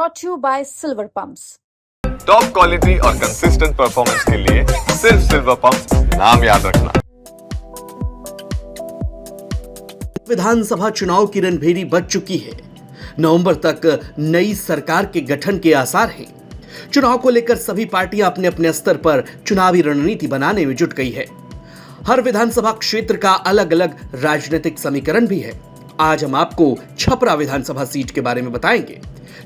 brought to you by Silver Pumps. Top quality और consistent performance के लिए सिर्फ सिल्वर पंप्स नाम याद रखना। विधानसभा चुनाव की रणभेरी बज चुकी है। नवंबर तक नई सरकार के गठन के आसार हैं। चुनाव को लेकर सभी पार्टियां अपने अपने स्तर पर चुनावी रणनीति बनाने में जुट गई है। हर विधानसभा क्षेत्र का अलग अलग राजनीतिक समीकरण भी है। आज हम आपको छपरा विधानसभा सीट के बारे में बताएंगे।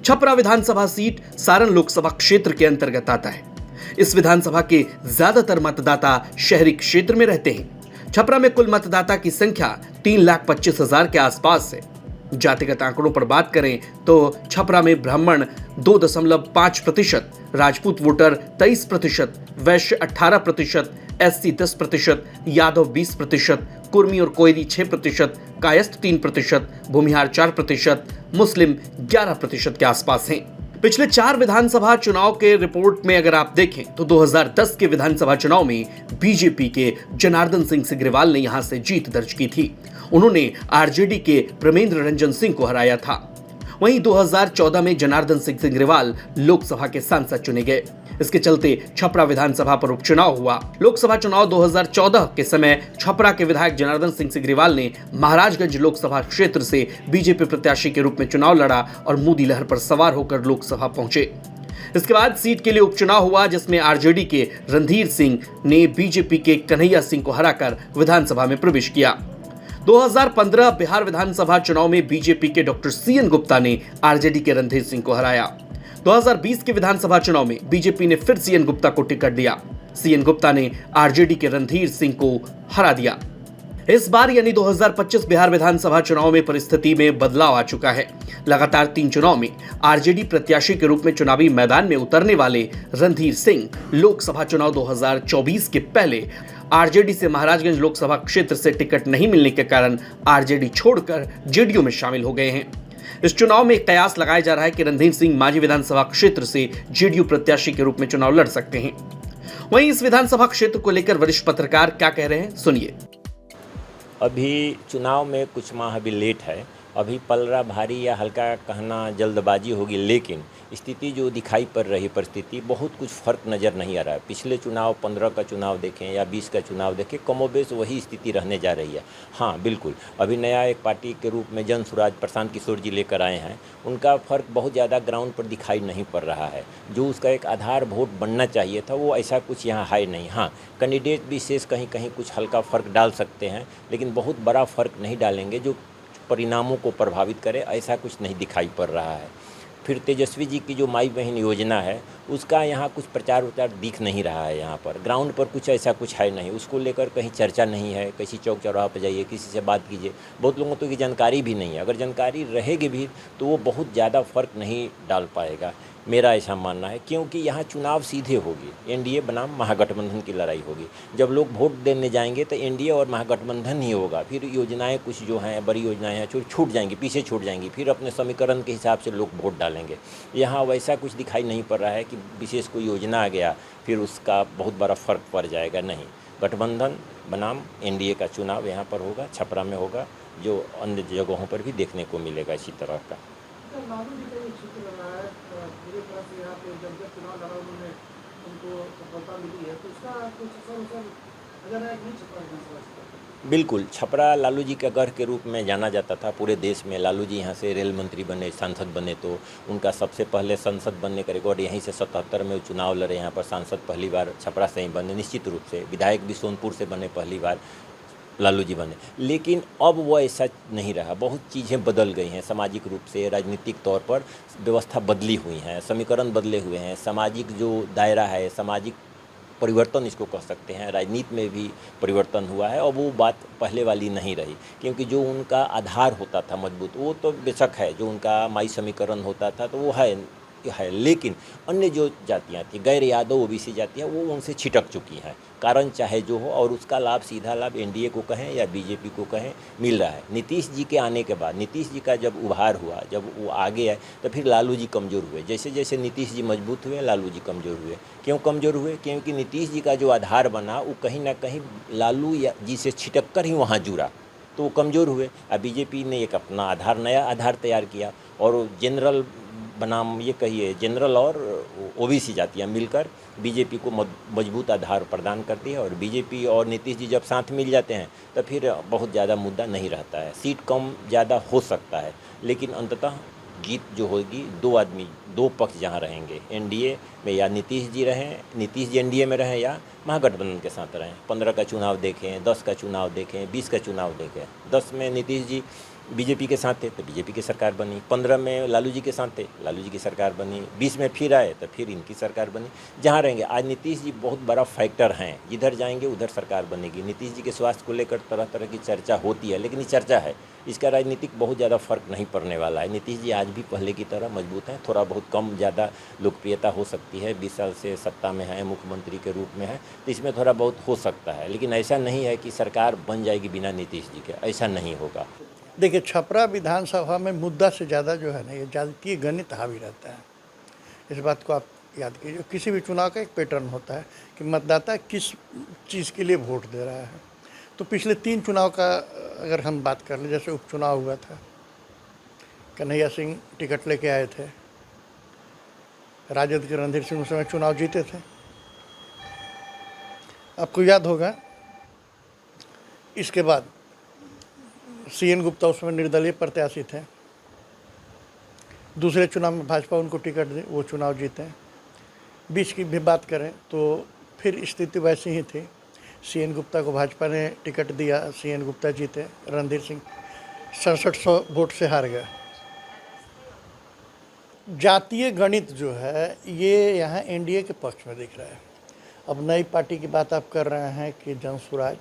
छपरा विधानसभा सीट सारण लोकसभा क्षेत्र के अंतर्गत आता है। इस विधानसभा के ज्यादातर मतदाता शहरी क्षेत्र में रहते हैं। छपरा में कुल मतदाता की संख्या 3,25,000 के आसपास है। जातिगत आंकड़ों पर बात करें तो छपरा में ब्राह्मण 2.5%, राजपूत वोटर 23%, वैश्य 18%, एससी 10%, यादव 20%, कुर्मी और कोयरी 6%, कायस्थ 3%, भूमिहार 4%, मुस्लिम 11% के आसपास हैं। पिछले 4 विधानसभा चुनाव के रिपोर्ट में अगर आप देखें तो 2010 के विधानसभा चुनाव में बीजेपी के जनार्दन सिंह सिग्रीवाल ने यहां से जीत दर्ज की थी। उन्होंने आरजेडी के प्रमेंद्र रंजन सिंह को हराया था। वहीं 2014 में जनार्दन सिंह सिग्रीवाल लोकसभा के सांसद चुने गए। इसके चलते छपरा विधानसभा पर उपचुनाव हुआ। लोकसभा चुनाव 2014 के समय छपरा के विधायक जनार्दन सिंह सिग्रीवाल ने महाराजगंज लोकसभा क्षेत्र से बीजेपी प्रत्याशी के रूप में चुनाव लड़ा और मोदी लहर पर सवार होकर लोकसभा पहुंचे। इसके बाद सीट के लिए उपचुनाव हुआ, जिसमें आरजेडी के रणधीर सिंह ने बीजेपी के कन्हैया सिंह को हराकर विधानसभा में प्रवेश किया। 2015 बिहार विधानसभा चुनाव में बीजेपी के डॉक्टर सीएन गुप्ता ने आरजेडी के रणधीर सिंह को हराया। 2020 के विधानसभा चुनाव में बीजेपी ने फिर सीएन गुप्ता को टिकट दिया। सीएन गुप्ता ने आरजेडी के रणधीर सिंह को हरा दिया। इस बार यानी 2025 बिहार विधानसभा चुनाव में परिस्थिति में बदलाव आ चुका है। लगातार 3 चुनाव में आरजेडी प्रत्याशी के रूप में चुनावी मैदान में उतरने वाले रणधीर सिंह लोकसभा चुनाव 2024 के पहले आरजेडी से महाराजगंज लोकसभा क्षेत्र से टिकट नहीं मिलने के कारण आरजेडी छोड़कर जेडीयू में शामिल हो गए हैं। इस चुनाव में एक कयास लगाया जा रहा है कि रणधीर सिंह मांझी विधानसभा क्षेत्र से जेडीयू प्रत्याशी के रूप में चुनाव लड़ सकते हैं। वहीं इस विधानसभा क्षेत्र को लेकर वरिष्ठ पत्रकार क्या कह रहे हैं, सुनिए। अभी चुनाव में कुछ माह अभी लेट है। अभी पलड़ा भारी या हल्का कहना जल्दबाजी होगी, लेकिन स्थिति जो दिखाई पड़ रही परिस्थिति बहुत कुछ फ़र्क नज़र नहीं आ रहा है। पिछले चुनाव 15 का चुनाव देखें या 20 का चुनाव देखें, कमोबेश वही स्थिति रहने जा रही है। हाँ बिल्कुल, अभी नया एक पार्टी के रूप में जन स्वराज प्रशांत किशोर जी लेकर आए हैं। उनका फ़र्क बहुत ज़्यादा ग्राउंड पर दिखाई नहीं पड़ रहा है। जो उसका एक आधार वोट बनना चाहिए था वो ऐसा कुछ यहाँ है नहीं। हाँ, कैंडिडेट विशेष कहीं कहीं कुछ हल्का फ़र्क डाल सकते हैं, लेकिन बहुत बड़ा फ़र्क नहीं डालेंगे जो परिणामों को प्रभावित करे, ऐसा कुछ नहीं दिखाई पड़ रहा है। फिर तेजस्वी जी की जो माई बहन योजना है उसका यहाँ कुछ प्रचार उचार दिख नहीं रहा है। यहाँ पर ग्राउंड पर कुछ ऐसा कुछ है नहीं, उसको लेकर कहीं चर्चा नहीं है। किसी चौक चौराहा पर जाइए, किसी से बात कीजिए, बहुत लोगों तो की जानकारी भी नहीं है। अगर जानकारी रहेगी भी तो वो बहुत ज़्यादा फ़र्क नहीं डाल पाएगा, मेरा ऐसा मानना है। क्योंकि यहाँ चुनाव सीधे होगी, एनडीए बनाम महागठबंधन की लड़ाई होगी। जब लोग वोट देने जाएंगे तो एनडीए और महागठबंधन ही होगा। फिर योजनाएं कुछ जो हैं, बड़ी योजनाएं हैं, छूट जाएंगी, पीछे छूट जाएंगी। फिर अपने समीकरण के हिसाब से लोग वोट डालेंगे। यहाँ वैसा कुछ दिखाई नहीं पड़ रहा है कि विशेष कोई योजना आ गया फिर उसका बहुत बड़ा फ़र्क पड़ जाएगा, नहीं। गठबंधन बनाम एनडीए का चुनाव यहाँ पर होगा, छपरा में होगा, जो अन्य जगहों पर भी देखने को मिलेगा इसी तरह का। बिल्कुल, छपरा लालू जी के गढ़ के रूप में जाना जाता था पूरे देश में। लालू जी यहाँ से रेल मंत्री बने, सांसद बने, तो उनका सबसे पहले संसद बनने का रिकॉर्ड यहीं से 77 में चुनाव लड़े। यहाँ पर सांसद पहली बार छपरा से ही बने, निश्चित रूप से। विधायक भी सोनपुर से बने, पहली बार लालू जी बने। लेकिन अब वो ऐसा नहीं रहा, बहुत चीज़ें बदल गई हैं। सामाजिक रूप से, राजनीतिक तौर पर व्यवस्था बदली हुई हैं, समीकरण बदले हुए हैं। सामाजिक जो दायरा है, सामाजिक परिवर्तन इसको कह सकते हैं, राजनीति में भी परिवर्तन हुआ है। और वो बात पहले वाली नहीं रही, क्योंकि जो उनका आधार होता था मजबूत, वो तो बेशक है। जो उनका माई समीकरण होता था तो वो है, लेकिन अन्य जो जातियाँ थी, गैर यादव ओबीसी जातियाँ, वो उनसे छिटक चुकी हैं। कारण चाहे जो हो, और उसका लाभ, सीधा लाभ एनडीए को कहें या बीजेपी को कहें, मिल रहा है। नीतीश जी के आने के बाद, नीतीश जी का जब उभार हुआ, जब वो आगे आए, तो फिर लालू जी कमज़ोर हुए। जैसे जैसे नीतीश जी मजबूत हुए, लालू जी कमज़ोर हुए। क्यों कमज़ोर हुए? क्योंकि नीतीश जी का जो आधार बना वो कहीं ना कहीं लालू जी से छिटक कर ही वहाँ जुड़ा, तो वो कमज़ोर हुए। अब बीजेपी ने एक अपना आधार, नया आधार तैयार किया और जनरल बनाम ये कहिए जनरल और ओबीसी जातियाँ मिलकर बीजेपी को मजबूत आधार प्रदान करती है। और बीजेपी और नीतीश जी जब साथ मिल जाते हैं तो फिर बहुत ज़्यादा मुद्दा नहीं रहता है। सीट कम ज़्यादा हो सकता है, लेकिन अंततः जीत जो होगी दो पक्ष जहाँ रहेंगे, एनडीए में या नीतीश जी एनडीए में रहें या महागठबंधन के साथ रहें। 15 का चुनाव देखें, 10 का चुनाव देखें, 20 का चुनाव देखें। 10 में नीतीश जी बीजेपी के साथ थे तो बीजेपी की सरकार बनी, 15 में लालू जी के साथ थे, लालू जी की सरकार बनी, 20 में फिर आए तो फिर इनकी सरकार बनी। जहाँ रहेंगे, आज नीतीश जी बहुत बड़ा फैक्टर हैं, जिधर जाएंगे उधर सरकार बनेगी। नीतीश जी के स्वास्थ्य को लेकर तरह तरह की चर्चा होती है, लेकिन ये चर्चा है, इसका राजनीतिक बहुत ज़्यादा फर्क नहीं पड़ने वाला है। नीतीश जी आज भी पहले की तरह मजबूत हैं, थोड़ा बहुत कम ज़्यादा लोकप्रियता हो सकती है, 20 साल से सत्ता में है, मुख्यमंत्री के रूप में है, तो इसमें थोड़ा बहुत हो सकता है, लेकिन ऐसा नहीं है कि सरकार बन जाएगी बिना नीतीश जी के, ऐसा नहीं होगा। देखिए, छपरा विधानसभा में मुद्दा से ज़्यादा जो है ना, ये जातीय गणित हावी रहता है। इस बात को आप याद कीजिए। किसी भी चुनाव का एक पैटर्न होता है कि मतदाता किस चीज़ के लिए वोट दे रहा है। तो पिछले 3 चुनाव का अगर हम बात कर लें, जैसे उपचुनाव हुआ था, कन्हैया सिंह टिकट लेके आए थे, राजद के रणधीर सिंह उस समय चुनाव जीते थे। आपको याद होगा, इसके बाद सीएन गुप्ता उसमें निर्दलीय प्रत्याशी थे। दूसरे चुनाव में भाजपा उनको टिकट दी, वो चुनाव जीते। बीच की भी बात करें तो फिर स्थिति वैसी ही थी, सीएन गुप्ता को भाजपा ने टिकट दिया, सीएन गुप्ता जीते, रणधीर सिंह 6700 वोट से हार गए। जातीय गणित जो है ये यहाँ एनडीए के पक्ष में दिख रहा है। अब नई पार्टी की बात आप कर रहे हैं कि जनसुराज,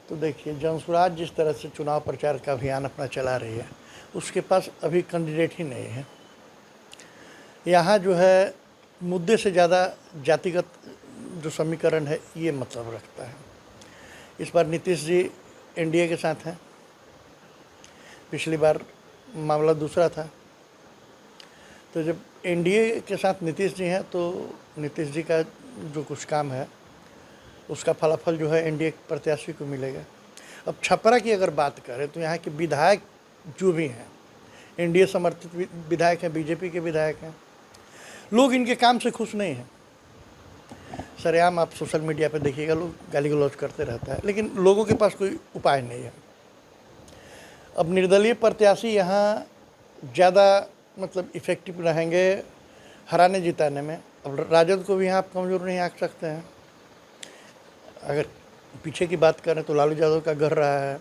तो देखिए, जनसुराज जिस तरह से चुनाव प्रचार का अभियान अपना चला रही है, उसके पास अभी कैंडिडेट ही नहीं है। यहाँ जो है मुद्दे से ज़्यादा जातिगत जो समीकरण है ये मतलब रखता है। इस बार नीतीश जी एनडीए के साथ हैं, पिछली बार मामला दूसरा था। तो जब एनडीए के साथ नीतीश जी हैं तो नीतीश जी का जो कुछ काम है उसका फलाफल जो है एनडीए प्रत्याशी को मिलेगा। अब छपरा की अगर बात करें तो यहाँ के विधायक जो भी हैं, एनडीए समर्थित विधायक हैं, बीजेपी के विधायक हैं, लोग इनके काम से खुश नहीं हैं। सरेआम आप सोशल मीडिया पे देखिएगा, लोग गाली गलौज करते रहता है, लेकिन लोगों के पास कोई उपाय नहीं है। अब निर्दलीय प्रत्याशी यहाँ ज़्यादा मतलब इफ़ेक्टिव रहेंगे हराने जिताने में। अब राजद को भी यहाँ आप कमज़ोर नहीं आंक सकते हैं। अगर पीछे की बात करें तो लालू यादव का घर रहा है,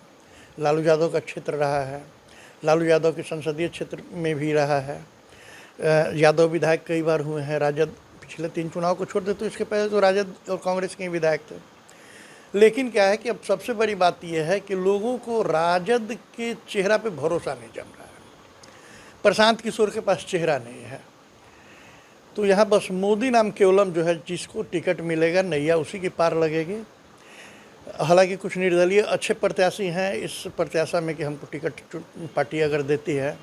लालू यादव का क्षेत्र रहा है, लालू यादव के संसदीय क्षेत्र में भी रहा है। यादव विधायक कई बार हुए हैं। राजद पिछले 3 चुनाव को छोड़ दे तो इसके पहले तो राजद और कांग्रेस के विधायक थे। लेकिन क्या है कि अब सबसे बड़ी बात यह है कि लोगों को राजद के चेहरा पे भरोसा नहीं जम रहा है। प्रशांत किशोर के पास चेहरा नहीं है, तो यहाँ बस मोदी नाम केवलम जो है, जिसको टिकट मिलेगा नैया उसी की पार लगेगी। हालांकि कुछ निर्दलीय अच्छे प्रत्याशी हैं इस प्रत्याशा में कि हमको टिकट पार्टी अगर देती है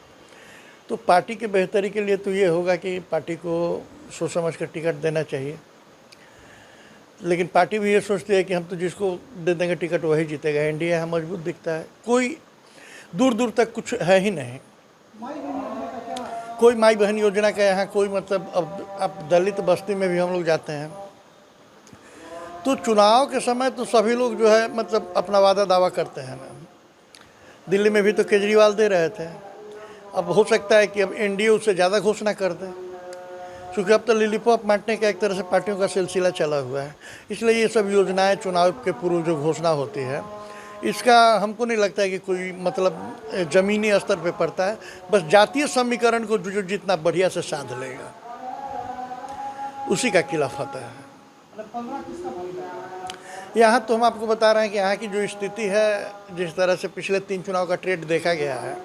तो पार्टी के बेहतरी के लिए तो ये होगा कि पार्टी को सोच समझ कर टिकट देना चाहिए। लेकिन पार्टी भी ये सोचती है कि हम तो जिसको दे देंगे टिकट वही जीतेगा। एनडीए यहाँ मजबूत दिखता है, कोई दूर दूर तक कुछ है ही नहीं। कोई माई बहन योजना का यहाँ कोई मतलब, अब दलित बस्ती में भी हम लोग जाते हैं तो चुनाव के समय तो सभी लोग जो है मतलब अपना वादा दावा करते हैं ना। दिल्ली में भी तो केजरीवाल दे रहे थे, अब हो सकता है कि अब एनडीए उससे ज़्यादा घोषणा कर दे, क्योंकि अब तो लिलीपॉप बांटने का एक तरह से पार्टियों का सिलसिला चला हुआ है। इसलिए ये सब योजनाएं चुनाव के पूर्व जो घोषणा होती है, इसका हमको नहीं लगता है कि कोई मतलब ज़मीनी स्तर पे पड़ता है। बस जातीय समीकरण को जो जितना बढ़िया से साध लेगा उसी का खिलाफ होता है। यहाँ तो हम आपको बता रहे हैं कि यहाँ की जो स्थिति है, जिस तरह से पिछले 3 चुनाव का ट्रेंड देखा गया है,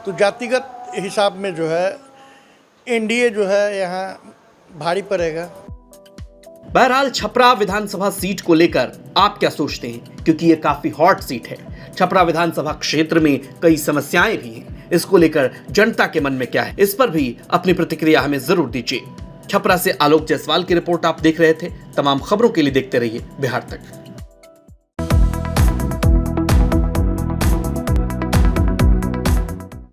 तो जातिगत हिसाब में जो है एनडीए जो है यहाँ भारी पड़ेगा। बहरहाल छपरा विधानसभा सीट को लेकर आप क्या सोचते हैं, क्योंकि ये काफी हॉट सीट है। छपरा विधानसभा क्षेत्र में कई समस्याएं भी हैं, इसको लेकर जनता के मन में क्या है, इस पर भी अपनी प्रतिक्रिया हमें जरूर दीजिए। छपरा से आलोक जायसवाल की रिपोर्ट आप देख रहे थे। तमाम खबरों के लिए देखते रहिए बिहार तक।